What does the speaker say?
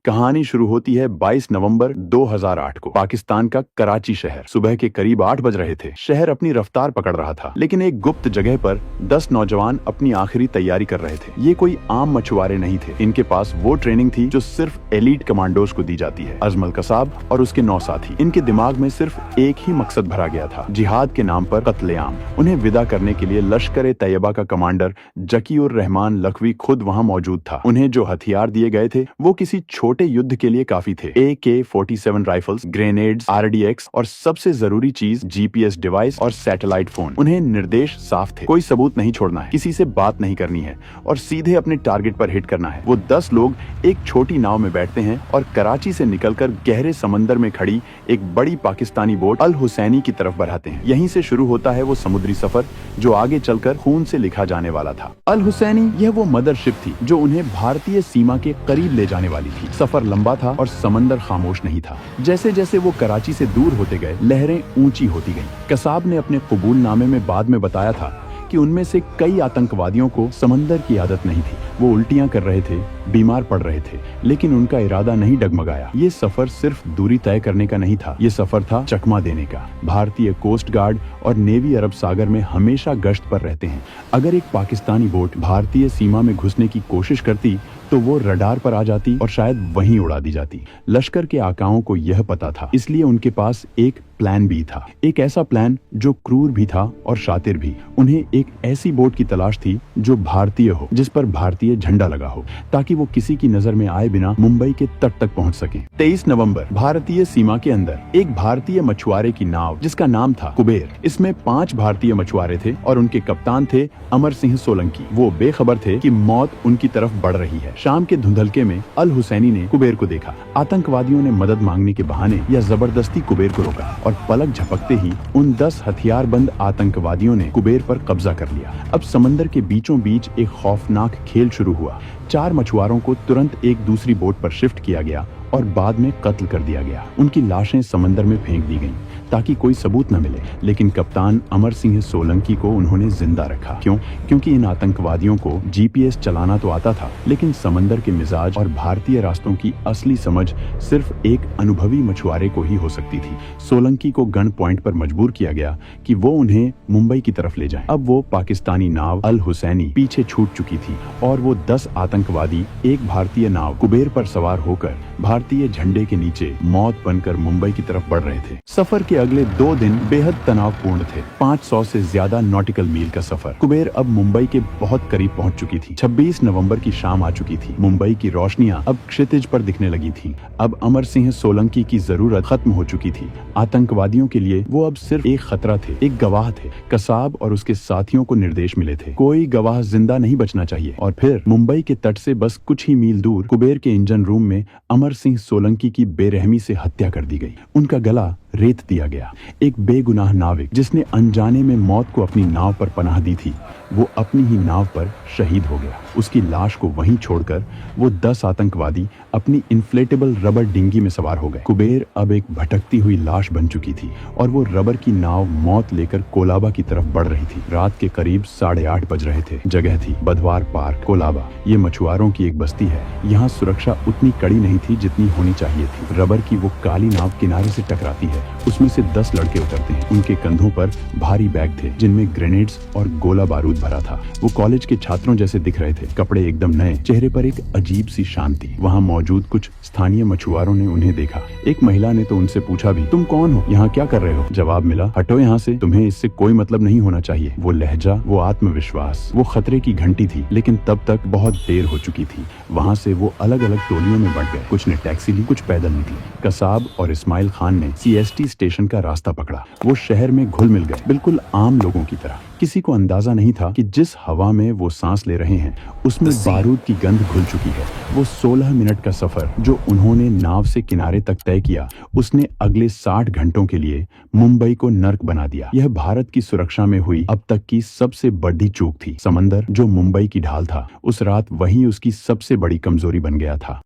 कहानी शुरू होती है 22 नवंबर 2008 को पाकिस्तान का कराची शहर। सुबह के करीब 8 बज रहे थे। शहर अपनी रफ्तार पकड़ रहा था, लेकिन एक गुप्त जगह पर 10 नौजवान अपनी आखिरी तैयारी कर रहे थे। ये कोई आम मछुआरे नहीं थे। इनके पास वो ट्रेनिंग थी जो सिर्फ एलीट कमांडोज को दी जाती है। अजमल कसाब और उसके 9 साथी। इनके दिमाग में सिर्फ एक ही मकसद भरा गया था, जिहाद के नाम पर कत्लेआम। उन्हें विदा करने के लिए लश्कर तैयबा का कमांडर जकीउर रहमान लखवी खुद वहाँ मौजूद था। उन्हें जो हथियार दिए गए थे वो किसी छोटे युद्ध के लिए काफी थे। AK-47 राइफल्स, ग्रेनेड्स, RDX और सबसे जरूरी चीज GPS डिवाइस और सैटेलाइट फोन। उन्हें निर्देश साफ थे, कोई सबूत नहीं छोड़ना है, किसी से बात नहीं करनी है और सीधे अपने टारगेट पर हिट करना है। वो 10 लोग एक छोटी नाव में बैठते हैं और कराची से निकलकर गहरे समंदर में खड़ी एक बड़ी पाकिस्तानी बोट अल हुसैनी की तरफ बढ़ाते हैं। यहीं से शुरू होता है वो समुद्री सफर जो आगे चलकर खून से लिखा जाने वाला था। अल हुसैनी यह वो मदरशिप थी जो उन्हें भारतीय सीमा के करीब ले जाने वाली थी। सफर लंबा था और समंदर खामोश नहीं था। जैसे जैसे वो कराची से दूर होते गए, लहरें ऊंची होती गईं। कसाब ने अपने कबूलनामे में बाद में बताया था कि उनमें से कई आतंकवादियों को समंदर की आदत नहीं थी। वो उल्टियां कर रहे थे, बीमार पड़ रहे थे, लेकिन उनका इरादा नहीं डगमगाया। ये सफर सिर्फ दूरी तय करने का नहीं था, ये सफर था चकमा देने का। भारतीय कोस्ट गार्ड और नेवी अरब सागर में हमेशा गश्त पर रहते हैं। अगर एक पाकिस्तानी बोट भारतीय सीमा में घुसने की कोशिश करती तो वो रडार पर आ जाती और शायद वहीं उड़ा दी जाती। लश्कर के आकाओं को यह पता था, इसलिए उनके पास एक प्लान बी था। एक ऐसा प्लान जो क्रूर भी था और शातिर भी। उन्हें एक ऐसी बोट की तलाश थी जो भारतीय हो, जिस पर भारतीय झंडा लगा हो, ताकि वो किसी की नजर में आए बिना मुंबई के तट तक पहुंच सके। 23 नवंबर भारतीय सीमा के अंदर एक भारतीय मछुआरे की नाव, जिसका नाम था कुबेर। इसमें 5 भारतीय मछुआरे थे और उनके कप्तान थे अमर सिंह सोलंकी। वो बेखबर थे कि मौत उनकी तरफ बढ़ रही है। शाम के धुंधलके में अल हुसैनी ने कुबेर को देखा। आतंकवादियों ने मदद मांगने के बहाने या जबरदस्ती कुबेर को रोका और पलक झपकते ही उन 10 हथियारबंद आतंकवादियों ने कुबेर पर कब्जा कर लिया। अब समंदर के बीचों बीच एक खौफनाक खेल शुरू हुआ। 4 मछुआरों को तुरंत एक दूसरी बोट पर शिफ्ट किया गया और बाद में कत्ल कर दिया गया। उनकी लाशें समंदर में फेंक दी गईं ताकि कोई सबूत न मिले, लेकिन कप्तान अमर सिंह सोलंकी को उन्होंने जिंदा रखा। क्यों? क्योंकि इन आतंकवादियों को GPS चलाना तो आता था, लेकिन समंदर के मिजाज और भारतीय रास्तों की असली समझ सिर्फ एक अनुभवी मछुआरे को ही हो सकती थी। सोलंकी को गन पॉइंट पर मजबूर किया गया कि वो उन्हें मुंबई की तरफ ले जाए। अब वो पाकिस्तानी नाव अल हुसैनी पीछे छूट चुकी थी और वो 10 आतंकवादी एक भारतीय नाव कुबेर पर सवार होकर भारतीय झंडे के नीचे मौत बनकर मुंबई की तरफ बढ़ रहे थे। सफर के अगले 2 दिन बेहद तनावपूर्ण थे। 500 से ज्यादा नॉटिकल मील का सफर। कुबेर अब मुंबई के बहुत करीब पहुंच चुकी थी। 26 नवंबर की शाम आ चुकी थी। मुंबई की रोशनियां अब क्षितिज पर दिखने लगी थी। अब अमर सिंह सोलंकी की जरूरत खत्म हो चुकी थी। आतंकवादियों के लिए वो अब सिर्फ एक खतरा थे, एक गवाह थे। कसाब और उसके साथियों को निर्देश मिले थे, कोई गवाह जिंदा नहीं बचना चाहिए। और फिर मुंबई के तट से बस कुछ ही मील दूर कुबेर के इंजन रूम में अमर सिंह सोलंकी की बेरहमी से हत्या कर दी गई। उनका गला रेत दिया गया। एक बेगुनाह नाविक जिसने अनजाने में मौत को अपनी नाव पर पनाह दी थी, वो अपनी ही नाव पर शहीद हो गया। उसकी लाश को वहीं छोड़कर वो 10 आतंकवादी अपनी इन्फ्लेटेबल रबर डिंगी में सवार हो गए। कुबेर अब एक भटकती हुई लाश बन चुकी थी और वो रबर की नाव मौत लेकर कोलाबा की तरफ बढ़ रही थी। रात के करीब 8:30 बज रहे थे। जगह थी बधवार पार्क, कोलाबा। ये मछुआरों की एक बस्ती है। यहाँ सुरक्षा उतनी कड़ी नहीं थी जितनी होनी चाहिए थी। रबर की वो काली नाव किनारे से टकराती है। उसमें से 10 लड़के उतरते हैं। उनके कंधों पर भारी बैग थे जिनमें ग्रेनेड्स और गोला बारूद भरा था। वो कॉलेज के छात्रों जैसे दिख रहे थे। कपड़े एकदम नए, चेहरे पर एक अजीब सी शांति। वहाँ मौजूद कुछ स्थानीय मछुआरों ने उन्हें देखा। एक महिला ने तो उनसे पूछा भी, तुम कौन हो, यहाँ क्या कर रहे हो? जवाब मिला, हटो यहाँ से, तुम्हें इससे कोई मतलब नहीं होना चाहिए। वो लहजा, वो आत्मविश्वास, वो खतरे की घंटी थी। लेकिन तब तक बहुत देर हो चुकी थी। वहाँ से वो अलग अलग टोलियों में बंट गए। कुछ ने टैक्सी ली, कुछ पैदल निकले। कसाब और इस्माइल खान ने CST स्टेशन का रास्ता पकड़ा। वो शहर में घुल मिल गए, बिल्कुल आम लोगों की तरह। किसी को अंदाजा नहीं था कि जिस हवा में वो सांस ले रहे हैं उसमें बारूद की गंध घुल चुकी है। वो 16 मिनट का सफर जो उन्होंने नाव से किनारे तक तय किया, उसने अगले 60 घंटों के लिए मुंबई को नर्क बना दिया। यह भारत की सुरक्षा में हुई अब तक की सबसे बड़ी चूक थी। समंदर जो मुंबई की ढाल था, उस रात वही उसकी सबसे बड़ी कमजोरी बन गया था।